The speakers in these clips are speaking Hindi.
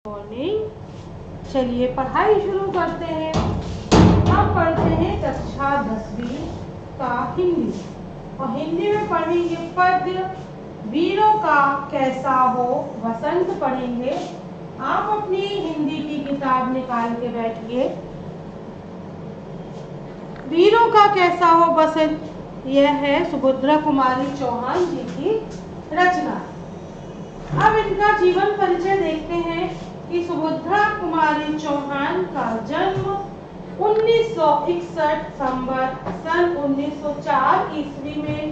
मॉर्निंग। चलिए पढ़ाई शुरू करते हैं। हम पढ़ते हैं कक्षा 10वीं का हिंदी और हिंदी में पढ़ेंगे पद्य वीरों का कैसा हो वसंत पढ़ेंगे। आप अपनी हिंदी की किताब निकाल के बैठिए। वीरों का कैसा हो वसंत यह है सुभद्रा कुमारी चौहान जी की रचना। अब इनका जीवन परिचय देखते हैं कि सुभद्रा कुमारी चौहान का जन्म 1961 सन 1904 ईस्वी में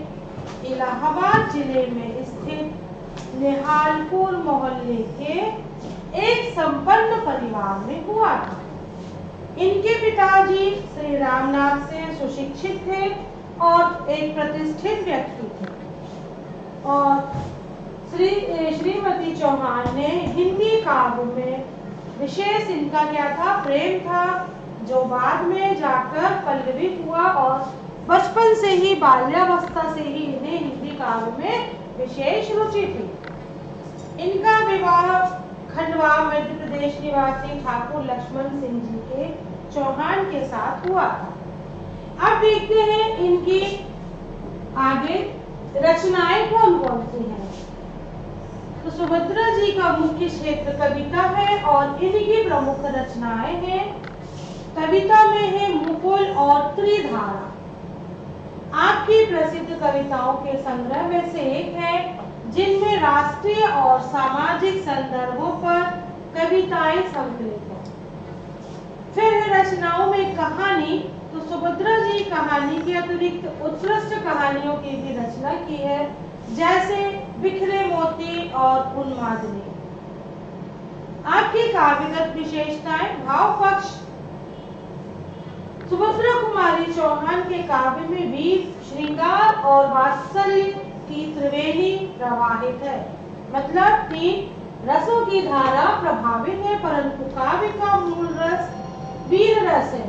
इलाहाबाद जिले में स्थित निहालपुर मोहल्ले के एक संपन्न परिवार में हुआ था। इनके पिताजी श्री रामनाथ से सुशिक्षित थे और एक प्रतिष्ठित व्यक्ति थे और श्रीमती चौहान ने हिंदी काव्य में विशेष इनका क्या था, प्रेम था, जो बाद में जाकर पल्लवित हुआ और बचपन से ही बाल्यावस्था से ही इन्हें हिंदी काव्य में विशेष रुचि थी। इनका विवाह खंडवा मध्य प्रदेश निवासी ठाकुर लक्ष्मण सिंह जी के चौहान के साथ हुआ था। अब देखते हैं इनकी आगे रचनाएं कौन कौन सी हैं। तो सुभद्रा जी का मुख्य क्षेत्र कविता है और इनकी प्रमुख रचनाएं हैं। कविता में है मुकुल और त्रिधारा। आपकी प्रसिद्ध कविताओं के संग्रह में से एक है जिनमें राष्ट्रीय और सामाजिक संदर्भों पर कविताएं संकलित हैं। फिर है रचनाओं में कहानी। तो सुभद्रा जी कहानी के अतिरिक्त उत्कृष्ट कहानियों की भी रचना की है, जैसे बिखरे मोती और उन्मादनी। आपकी काव्यगत विशेषताएं। भाव पक्ष। सुभद्रा कुमारी चौहान के काव्य में वीर, श्रृंगार और वात्सल्य की त्रिवेणी प्रवाहित है, मतलब तीन रसों की धारा प्रभावित है, परंतु काव्य का मूल रस वीर रस है।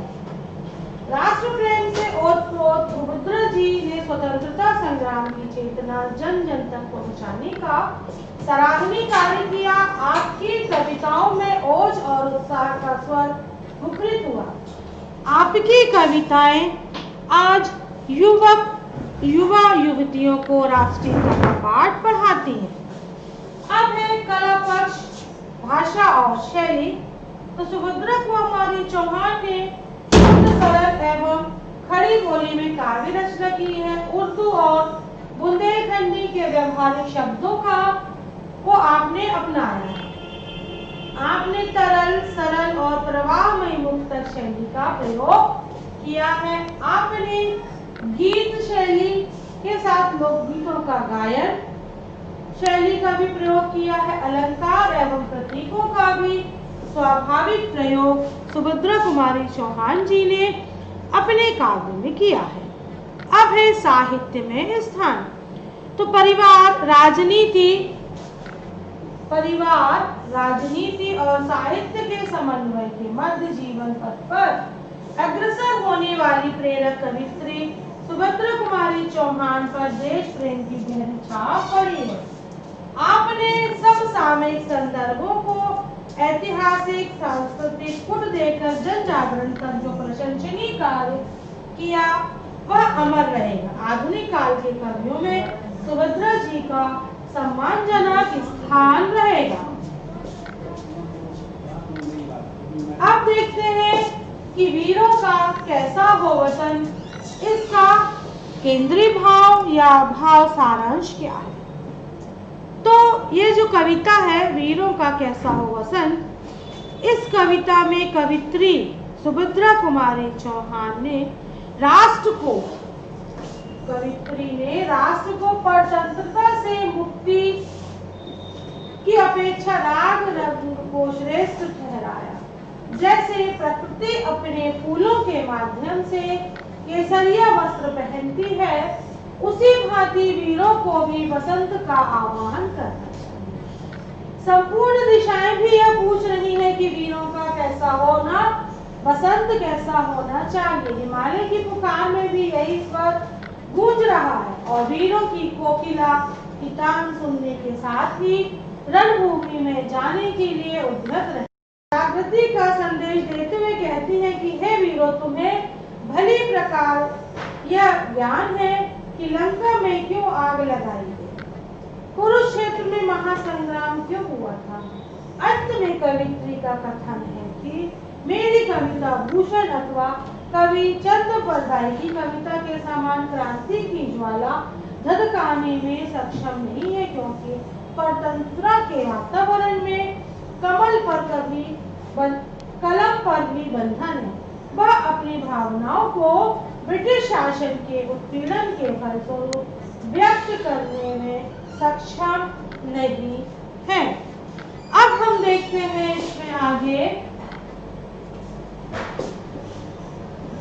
राष्ट्र प्रेम से ओतप्रोत सुभद्रा जी ने स्वतंत्रता संग्राम की चेतना जन जन तक पहुंचाने का सराहनीय कार्य किया। आपकी कविताओं में ओज और उत्साह का स्वर मुखरित हुआ। आपकी कविताएं आज युवा युवतियों को राष्ट्रीयता का पाठ पढ़ाती हैं। अब है कला पक्ष, भाषा और शैली। तो सुभद्रा कुमारी चौहान ने सरल एवं खड़ी बोली में काव्य रचना की है। उर्दू और बुंदेलखंडी के व्यवहारिक शब्दों को आपने अपनाया है। आपने तरल, सरल और प्रवाहमयी मुक्तक शैली का प्रयोग किया है। आपने गीत शैली के साथ लोकगीतों का गायन शैली का भी प्रयोग किया है। अलंकार एवं प्रतीकों का भी स्वाभाविक प्रयोग सुभद्रा कुमारी चौहान जी ने अपने काव्य में किया है। अब है साहित्य में स्थान। तो परिवार, राजनीति और साहित्य के समन्वय के मध्य जीवन पथ पर अग्रसर होने वाली प्रेरक कवियत्री सुभद्रा कुमारी चौहान पर देश प्रेम की गहरी छाप पड़ी है। आपने समसामयिक संदर्भों को ऐतिहासिक सांस्कृतिक पुट देकर जन जागरण तक जो प्रशंसनीय कार्य किया वह अमर रहेगा। आधुनिक काल के कवियों में सुभद्रा जी का सम्मानजनक स्थान रहेगा। अब देखते हैं कि वीरों का कैसा हो वसंत, इसका केंद्रीय भाव या भाव सारांश क्या है। तो ये जो कविता है वीरों का कैसा हो वसंत, इस कविता में कवित्री सुभद्रा कुमारी चौहान ने राष्ट्र परतंत्रता से मुक्ति की अपेक्षा राग रंग को श्रेष्ठ ठहराया। जैसे प्रकृति अपने फूलों के माध्यम से केसरिया वस्त्र पहनती है, उसी भांति वीरों को भी वसंत का आह्वान करना चाहिए। संपूर्ण दिशाएं भी यह पूछ रही है कि वीरों का कैसा होना, वसंत कैसा होना चाहिए। हिमालय की पुकार में भी यही स्वर गूंज रहा है और वीरों की कोकिला की तान सुनने के साथ ही रणभूमि में जाने के लिए उद्यत रहे। जागृति का संदेश देते हुए कहती है कि हे वीरों, तुम्हें भली प्रकार यह ज्ञान है कि लंका में क्यों आग लगाई गई, कुरुक्षेत्र में महासंग्राम क्यों हुआ था। अंत में कवित्री का कथन है कि मेरी कविता भूषण अथवा कवि चंद्रप्रदाय की कविता के समान क्रांति की ज्वाला धधकाने में सक्षम नहीं है, क्योंकि परतंत्रा के वातावरण में कमल पर कभी कलम पर भी बंधन है। वह अपनी भावनाओं को ब्रिटिश शासन के उत्पीड़न के फलस्वरूप व्यक्त करने में सक्षम नहीं है। अब हम देखते हैं इसमें आगे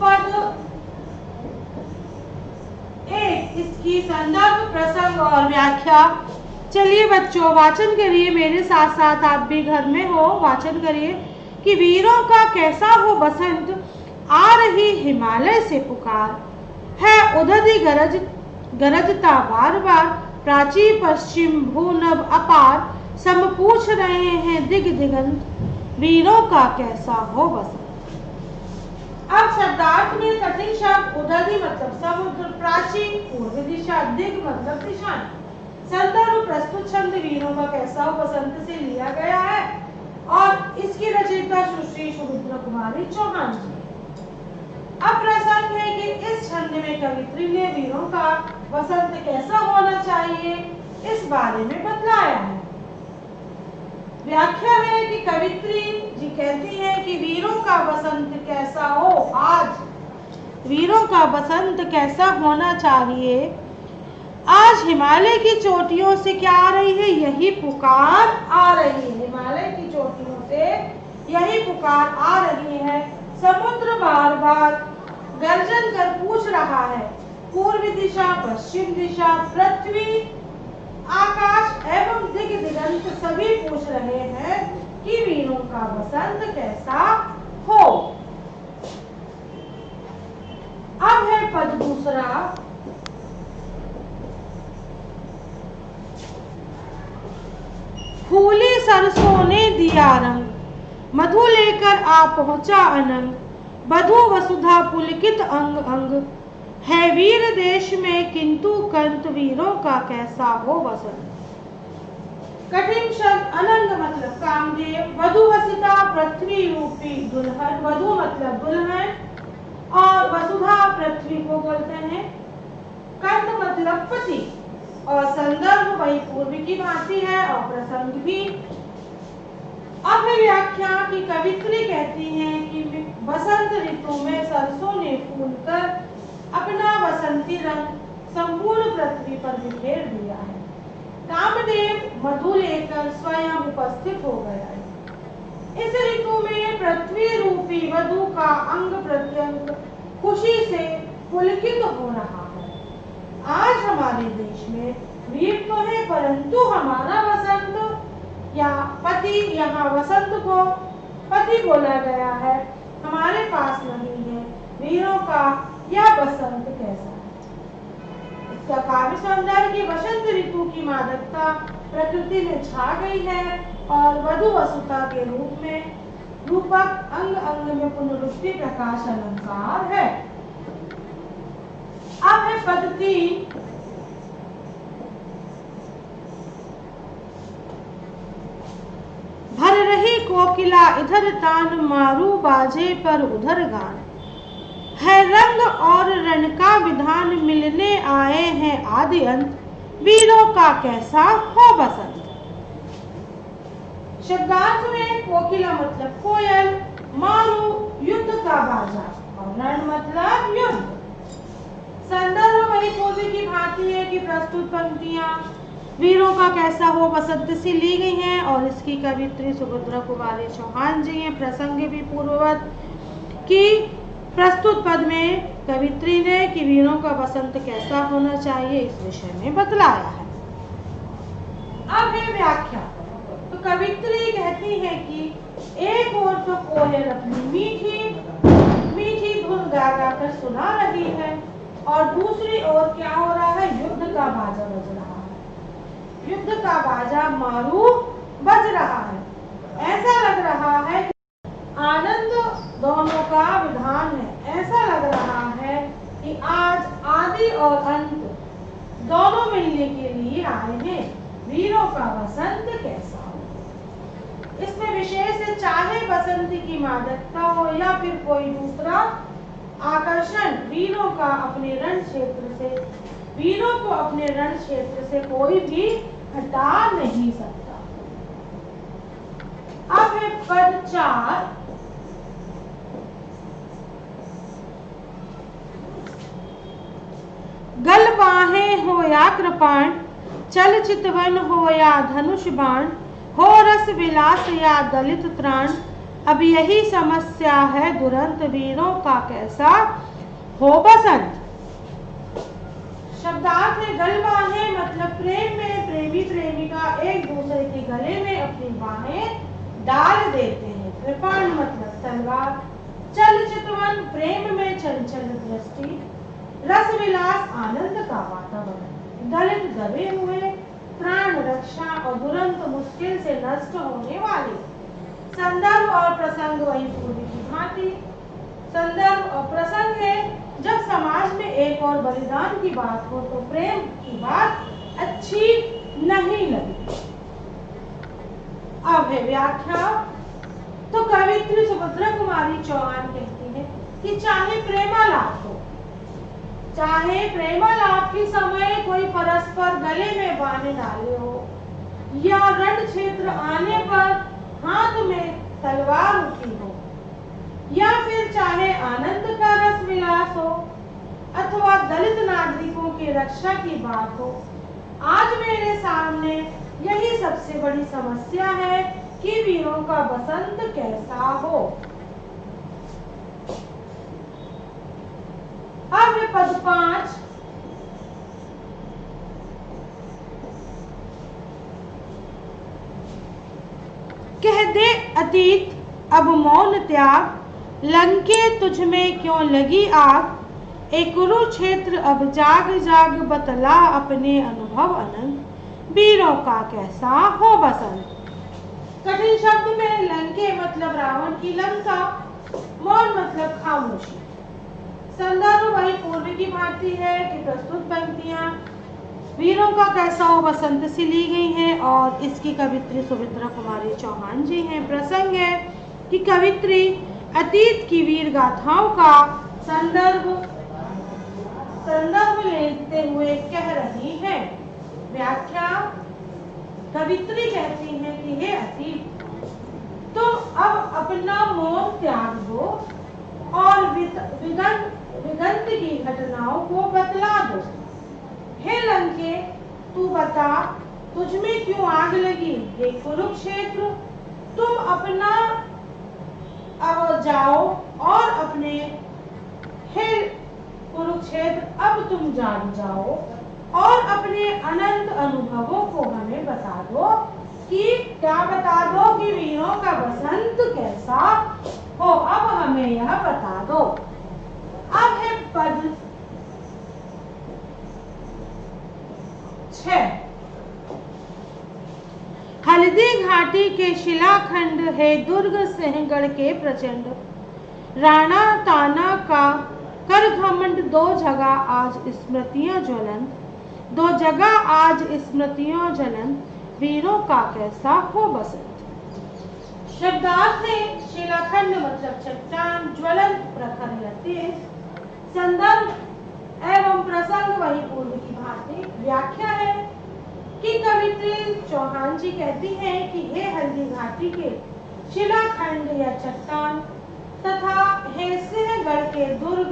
पद एक, इसकी संदर्भ, प्रसंग और व्याख्या। चलिए बच्चों, वाचन करिए मेरे साथ साथ, आप भी घर में हो वाचन करिए कि वीरों का कैसा हो बसंत, आ रही हिमालय से पुकार है, उदधि गरजता बार बार, प्राची पश्चिम भूनभ अपार, सब पूछ रहे हैं दिग दिगंत, वीरों का कैसा हो बसंत। अब शब्दार्थ में कठिन शब्द उदधि मतलब समुद्र, प्राची पूर्व दिशा, दिग मतलब दिशा। संदर्भ प्रस्तुत छंद वीरों का कैसा हो बसंत से लिया गया है और इसकी रचयिता सुश्री सुभद्रा कुमारी चौहान जी। अब प्रसंग है कि इस छंद में कवित्री ने वीरों का बसंत कैसा होना चाहिए इस बारे में बतलाया है। व्याख्या है कि कवित्री जी कहती है कि वीरों का बसंत कैसा हो, आज वीरों का बसंत कैसा होना चाहिए। आज हिमालय की चोटियों से क्या आ रही है, यही पुकार आ रही है। हिमालय की चोटियों से यही पुकार आ रही है। समुद्र बार बार गर्जन कर पूछ रहा है, पूर्व दिशा, पश्चिम दिशा, पृथ्वी, आकाश एवं दिग दिगंत सभी पूछ रहे हैं कि वीरों का बसंत कैसा हो। अब है पद दूसरा, फूली सरसों ने दिया रंग, मधु लेकर आ पहुंचा अनंग, बधु वसुधा पुलकित अंग अंग, है वीर देश में किंतु कंत, वीरों का कैसा हो बसंत। कठिन शब्द अनंग मतलब कामदेव, वधु वसुधा पृथ्वी रूपी दुल्हन, वधु मतलब दुल्हन और वसुधा पृथ्वी को बोलते हैं, कंत मतलब पति और संदर्भ वही पूर्व की भांति है और प्रसंग भी। अब है व्याख्या की कवित्री कहती हैं कि बसंत ऋतु में सरसों ने फूलकर अपना बसंती रंग संपूर्ण पृथ्वी पर बिखेर दिया है। कामदेव मधु लेकर स्वयं उपस्थित हो गया है। इस ऋतु में पृथ्वी रूपी वधु का अंग प्रत्यंग खुशी से पुलकित हो रहा है। आज हमारे देश में वीर तो है, परंतु हमारा वसंत या पति, यहाँ वसंत को पति बोला गया है, हमारे पास नहीं है। वीरों का यह बसंत कैसा है। इसका काव्य सौंदर्य की वसंत ऋतु की मादकता प्रकृति में छा गई है और वधु वसुता के रूप में रूपक अंग अंग में पुनरुक्ति प्रकाश अलंकार है। अब है पद 3, भर रही कोकिला इधर तान, मारू बाजे पर उधर गान, है रंग और रण का विधान, मिलने आए हैं आदि अंत, वीरों का कैसा हो बसंत। शब्दार्थ में कोकिला मतलब कोयल, मारू युद्ध का बाजा और रण मतलब युद्ध। संदर्भ वही पूर्व की भांति है कि प्रस्तुत पंक्तियां वीरों का कैसा हो बसंत से ली गई हैं और इसकी कवित्री सुभद्रा कुमारी चौहान जी हैं। प्रसंग भी पूर्ववत कि प्रस्तुत पद में कवित्री ने कि वीरों का बसंत कैसा होना चाहिए इस विषय में बतलाया है। अब है व्याख्या। तो कवित्री कहती है कि एक ओर तो कोयल अपनी मीठी मीठी धुन गा गा कर सुना रही है और दूसरी ओर क्या हो रहा है, युद्ध का बाजा बज रहा है। युद्ध का बाजा मारू बज रहा है। ऐसा लग रहा है कि आनंद दोनों का विधान है। ऐसा लग रहा है कि आज आदि और अंत दोनों मिलने के लिए आए हैं। वीरों का बसंत कैसा हो। इसमें विशेष है, चाहे बसंत की मादकता हो या फिर कोई दूसरा आकर्षण, वीरों को अपने रण क्षेत्र से कोई भी हटा नहीं सकता। अब है पद 4। गल बाहें हो या कृपाण, चल चितवन हो या धनुष बाण, हो रस विलास या दलित त्राण, अब यही समस्या है दुरंत, वीरों का कैसा हो बसंत। शब्दार्थ है, गल बाहें मतलब प्रेम में प्रेमी प्रेमिका एक दूसरे के गले में अपनी बाहें डाल देते हैं। कृपाण मतलब तलवार। चल चितवन प्रेम में चंचल दृष्टि। रस विलास आनंद का वातावरण। दलित दबे हुए, प्राण रक्षा और दुरंत मुश्किल से नष्ट होने वाले। संदर्भ और प्रसंग वही पूर्व की भांति। संदर्भ और प्रसंग है, जब समाज में एक और बलिदान की बात हो तो प्रेम की बात अच्छी नहीं लगी। अब है व्याख्या। तो कवित्री सुभद्रा कुमारी चौहान कहती है कि चाहे प्रेमालाप हो, चाहे प्रेमालाप के समय कोई परस्पर गले में बांधे डाले हो, या रण क्षेत्र आने पर हाथ में तलवार उठी हो, या फिर चाहे आनंद का रस विलास हो अथवा दलित नागरिकों की रक्षा की बात हो, आज मेरे सामने यही सबसे बड़ी समस्या है कि वीरों का बसंत कैसा हो। अब है पद 5। कह दे अतीत अब मौन त्याग, लंके तुझ में क्यों लगी आग, एक कुरुक्षेत्र अब जाग जाग, बतला अपने अनुभव अनंत, वीरों का कैसा हो बसंत। कठिन शब्द में लंके मतलब रावण की लंका, मौन मतलब खामोशी। संदर्भ वही पूर्व की भांति है कि प्रस्तुत पंक्तियां वीरों का कैसा हो बसंत से ली गई हैं और इसकी कवित्री सुभद्रा कुमारी चौहान जी हैं। प्रसंग है कि कवित्री अतीत की वीर गाथाओं का संदर्भ लेते हुए कह रही हैं। व्याख्या। कवित्री कहती हैं कि हे अतीत, तुम अब अपना मौन त्याग दो और विगत की घटनाओं को बतला दो। हे लंके, तू बता तुझमें क्यों आग लगी। हे कुरुक्षेत्र, तुम अपना अब जाओ और अपने, हे कुरुक्षेत्र अब तुम जान जाओ और अपने अनंत अनुभवों को हमें बता दो कि क्या बता दो कि वीरों का बसंत कैसा हो। अब हमें यह बता दो। अब है पद 6। हल्दी घाटी के शिलाखंड है दुर्ग सिंहगढ़ के प्रचंड, राणा ताना का कर घमंड, दो जगह आज स्मृतियां ज्वलंत, दो जगह आज स्मृतियों ज्वलंत, वीरों का कैसा हो बसंत। शब्दार्थ है, शिलाखंड मतलब चट्टान, ज्वलंत प्रखर या तेज। संदर्भ एवं प्रसंग वही पूर्व की भांति। व्याख्या है कि कवित्री चौहान जी कहती हैं कि हे हल्दी घाटी के शिलाखंड या चट्टान तथा हे सिंहगढ़ के दुर्ग,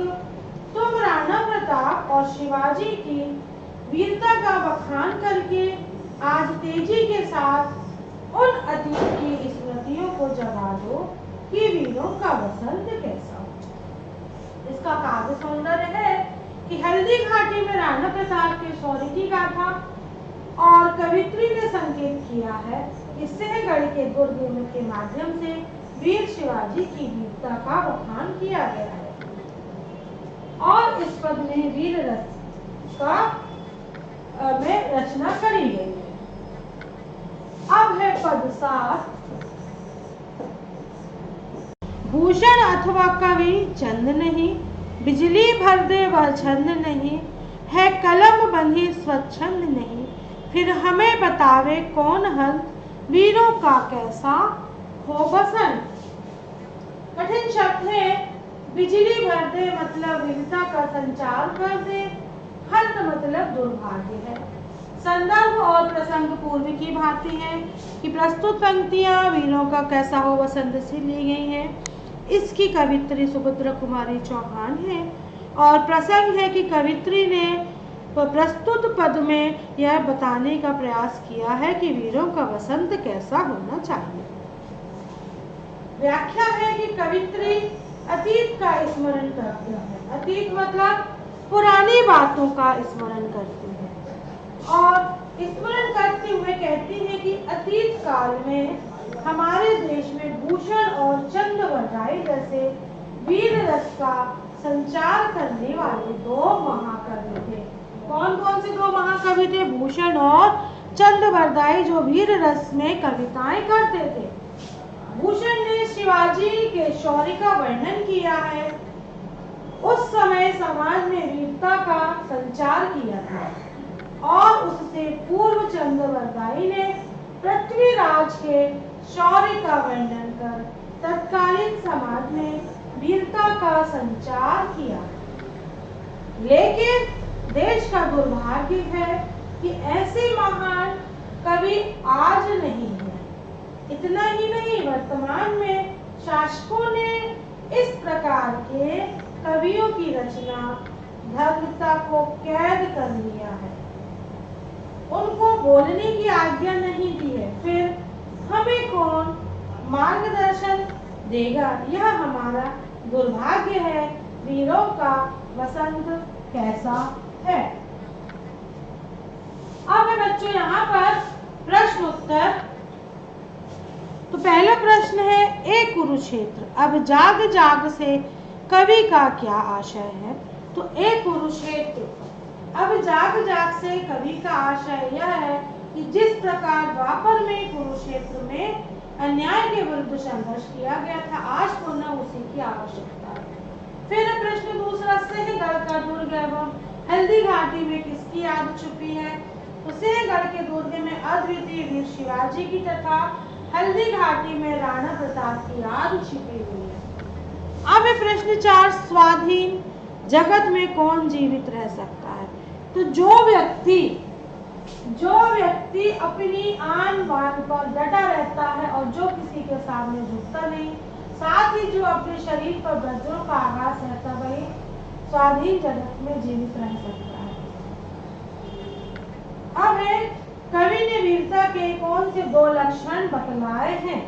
तुम राणा प्रताप और शिवाजी की वीरता का बखान करके आज तेजी के साथ उन अतीत की स्मृतियों को जगा दो कि वीरों का बसंत कैसा हो। इसका काव्य सौंदर्य है कि हल्दी घाटी में राणा प्रताप के शौर्य की गाथा और कवित्री ने संकेत किया है कि सिंहगढ़ के दुर्ग के माध्यम से वीर शिवाजी की वीरता का बखान किया गया है और इस पद में वीर रस का में रचना करी गई है। अब है पद 7। भूषण अथवा कवि चंद नहीं, बिजली भर दे वह छंद नहीं, है कलम बंधी स्वच्छंद नहीं, फिर हमें बतावे कौन हंस, वीरों का कैसा हो बसंत। कठिन शब्द है। बिजली भर दे मतलब वीरता का संचार कर दे, हंत मतलब दुर्भाग्य है। संदर्भ और प्रसंग पूर्व की भांति है कि प्रस्तुत पंक्तियां वीरों का कैसा हो बसंत से ली गई हैं। इसकी कवित्री सुभद्रा कुमारी चौहान है और प्रसंग है कि कवित्री ने प्रस्तुत पद में यह बताने का प्रयास किया है कि वीरों का वसंत कैसा होना चाहिए। व्याख्या है कि कवित्री अतीत का स्मरण करती है। अतीत मतलब पुरानी बातों का स्मरण करती है और स्मरण करते हुए कहती है कि अतीत काल में हमारे देश में भूषण और चंद्रवरदाई जैसे वीर रस का संचार करने वाले 2 महाकवि थे। कौन कौन से 2 महाकवि थे? भूषण और चंद्रवरदाई, जो वीर रस में कविताएं करते थे। भूषण ने शिवाजी के शौर्य का वर्णन किया है। उस समय समाज में वीरता का संचार किया था और उससे पूर्व चंद्रवरदाई ने पृथ्वीराज के शौर्य का वर्णन कर तत्कालीन समाज में वीरता का संचार किया। लेकिन देश का दुर्भाग्य है कि ऐसे महान कवि आज नहीं है। इतना ही नहीं, वर्तमान में शासकों ने इस प्रकार के कवियों की रचना धर्मता को कैद कर लिया है, उनको बोलने की आज्ञा नहीं दी है। फिर हमें कौन मार्गदर्शन देगा? यह हमारा दुर्भाग्य है। वीरों का वसंत कैसा है? अब है बच्चों यहाँ पर प्रश्न उत्तर। तो पहला प्रश्न है, एक कुरुक्षेत्र अब जाग जाग से कवि का क्या आशय है? तो एक कुरुक्षेत्र अब जाग जाग से कवि का आशय यह है कि जिस प्रकार द्वापर में कुरुक्षेत्र में अन्याय के विरुद्ध संघर्ष किया गया था, आज पुनः उसी की आवश्यकता है। फिर प्रश्न दूसरा, सिंहगढ़ का दुर्ग एवं हल्दी घाटी में किसकी याद छुपी है? तो सिंहगढ़ के दुर्ग में अद्वितीय वीर शिवाजी की तथा हल्दी घाटी में राणा प्रताप की याद छिपी हुई है। अब प्रश्न 4, स्वाधीन जगत में कौन जीवित रह सकता है? तो जो व्यक्ति अपनी आन बान पर डटा रहता है और जो किसी के सामने झुकता नहीं, साथ ही जो अपने शरीर पर वज्रों का आघात सहता, वही स्वाधीन जगत में जीवित रह सकता है। अब कवि ने वीरता के कौन से 2 लक्षण बतलाए हैं?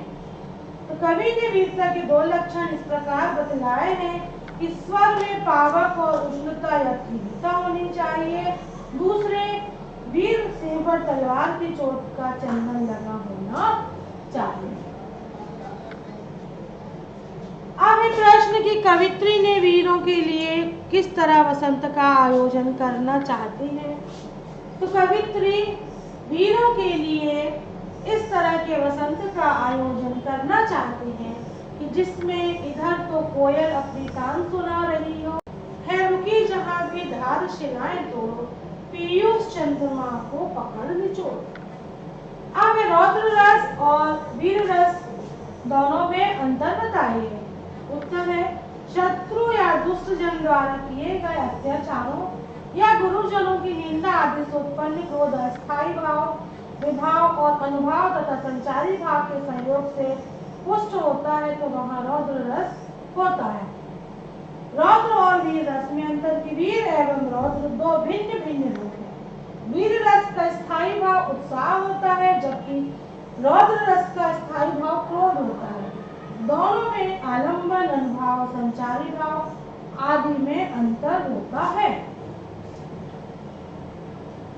तो कवि ने वीरता के 2 लक्षण इस प्रकार बतलाए हैं कि स्वर में पावक और उष्णता या तीव्रता होनी चाहिए। दूसरे, वीर सिंह पर तलवार की चोट का चंदन लगा होना चाहिए। अब प्रश्न की कवित्री ने वीरों के लिए किस तरह वसंत का आयोजन करना चाहती है? तो कवित्री वीरों के लिए इस तरह के वसंत का आयोजन करना चाहती हैं कि जिसमें इधर तो कोयल अपनी तान सुना रही हो, है रुकी जहां भी धार शिलाएं तोड़ो, पीयूष चंद्रमा को पकड़ निचोड़। अब रौद्र रस और वीर रस दोनों में अंतर बताइए। उत्तर है, शत्रु या दुष्ट जन द्वारा किए गए अत्याचारों या गुरुजनों की निंदा आदि से उत्पन्न क्रोध अस्थायी भाव, विभाव और अनुभाव तथा संचारी भाव के सहयोग से पुष्ट होता है, तो वहाँ रौद्र रस होता है। रौद्र और वीर रस में अंतर की वीर एवं रौद्र 2 भिन्न भिन्न रूप हैं। वीर रस का स्थायी भाव उत्साह होता है, जबकि रौद्र रस का स्थायी भाव क्रोध होता है। दोनों में आलंबन, अनुभाव, संचारी भाव आदि में अंतर होता है।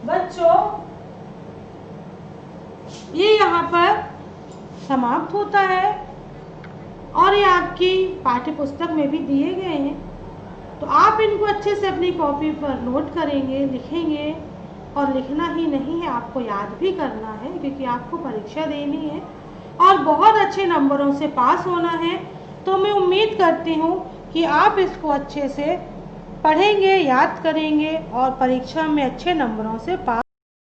बच्चों, ये यहाँ पर समाप्त होता है और ये आपकी पाठ्य पुस्तक में भी दिए गए हैं। तो आप इनको अच्छे से अपनी कॉपी पर नोट करेंगे, लिखेंगे और लिखना ही नहीं है, आपको याद भी करना है, क्योंकि आपको परीक्षा देनी है और बहुत अच्छे नंबरों से पास होना है। तो मैं उम्मीद करती हूँ कि आप इसको अच्छे से पढ़ेंगे, याद करेंगे और परीक्षा में अच्छे नंबरों से पास